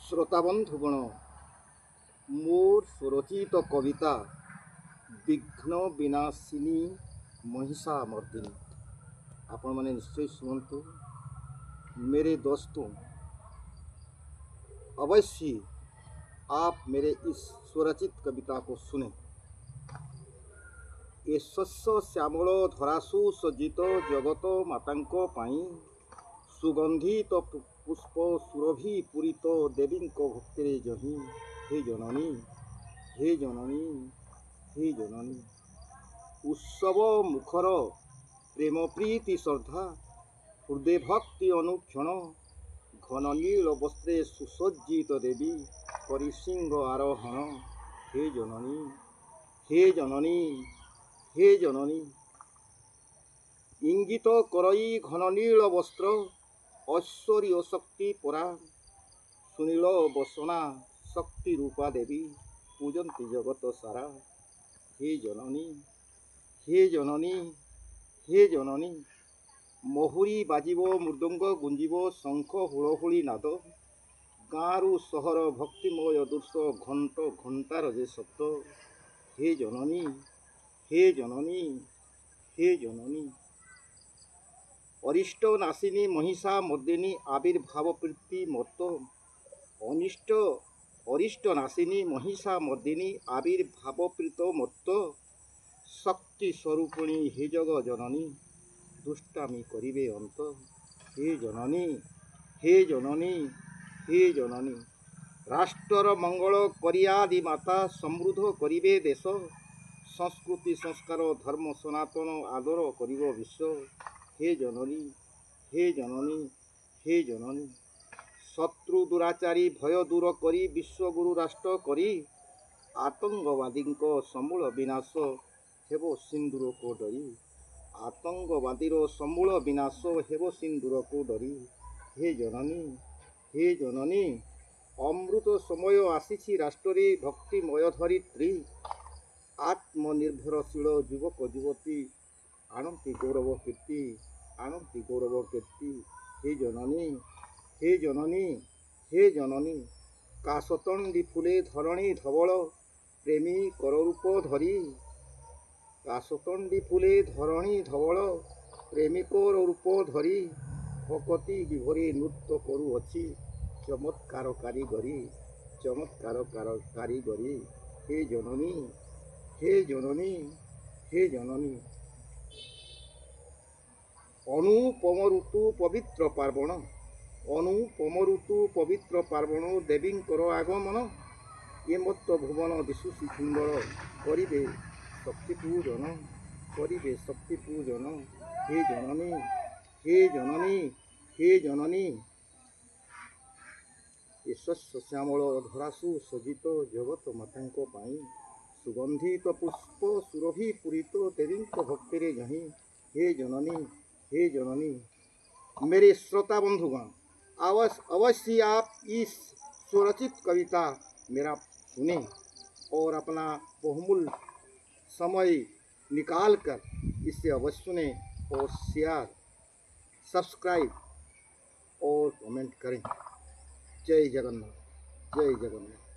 শ্রোতাবন্ধুগণ, মোর স্বরচিত কবিতা বিঘ্ন বিনাशिনী महिषा मर्दिनी आपण मैंने निश्चय सुनतु। मेरे दोस्तों, अवश्य आप मेरे इस स्वरचित कविता को सुने। ए शस्य श्यामल धरासु सज्जित जगत मातांक पाई सुगंधित पुष्प सुरभि पूरित देवी भक्ति जही हे जननी, हे जननी, हे जननी। उत्सव मुखर प्रेम प्रीति श्रद्धा हृदय भक्ति अनुक्षण घन नील वस्त्रे सुसज्जित देवी परिसिंह आरोहण हे जननी, हे जननी, हे जननी। इंगित करई घन नील वस्त्र ऐश्वर्य शक्ति परा सुनील बसना शक्ति रूपा देवी पूजंती जगत सारा हे जननी, हे जननी, हे जननी। महुरी बाजिब मृदंग गुंजिब शंख हुड़हुड़ी नाद गाँरु सहर भक्तिमय दृश्य घंट घंटार जे शब्द हे जननी, हे जननी, हे जननी। अरिष्ट नाशिनी महिषा मर्दिनी आविर्भाव प्रीति मत्त अनिष्ट अरिष्ट नाशिनी महिषा मर्दिनी आविर्भाव प्रीत मत्त शक्ति स्वरूपिणी हे जग जननी दुष्टामी करिबे अंत हे जननी, हे जननी, हे जननी। राष्ट्र मंगल करियादि माता समृद्ध करिबे देश संस्कृति संस्कार धर्म सनातन आदर करिब विश्व हे जननी, हे जननी, हे जननी। शत्रु दुराचारी भय दूर करी विश्वगुरु राष्ट्र करी आतंकवादी समूल विनाश हेबो सिंदूर को डरी आतंकवादी समूल विनाश हेबो सिंदूर को डरी हे जननी, हे जननी। अमृत समय आसीछि राष्ट्र भक्तिमय धरित्री आत्मनिर्भरशील युवक युवती आनंती गौरव कीर्ति आनंती गौरव कीर्ति हे जननी, हे जननी, हे जननी। काशतंडी फुले धरणी धवल प्रेमी कररूप धरी काशतंडी फुले धरणी धवल प्रेमिक रूप धरी भकति विभरी नृत्य करुअछि चमत्कार कारीगरी चमत्कार कारीगरी हे जननी, हे जननी, हे जननी। अनुपम ऋतु पवित्र पार्वण अनुपम ऋतु पवित्र पार्वण देवींकर आगमन ये मत भुवन दिशुषि सुंदर करिबे शक्ति पूजन करिबे शक्ति पूजन हे जननी, हे जननी, हे जननी। ए शस्य श्यामल धरासु सज्जित जगत मातांक पाई सुगंधित पुष्प सुरभि पूरित देवी भक्ति जही हे जननी, हे जननी। मेरे श्रोता बंधुगण, अवश्य आप इस स्वरचित कविता मेरा सुने और अपना बहुमूल्य समय निकाल कर इसे अवश्य सुने और शेयर सब्सक्राइब और कमेंट करें। जय जगन्नाथ, जय जगन्नाथ।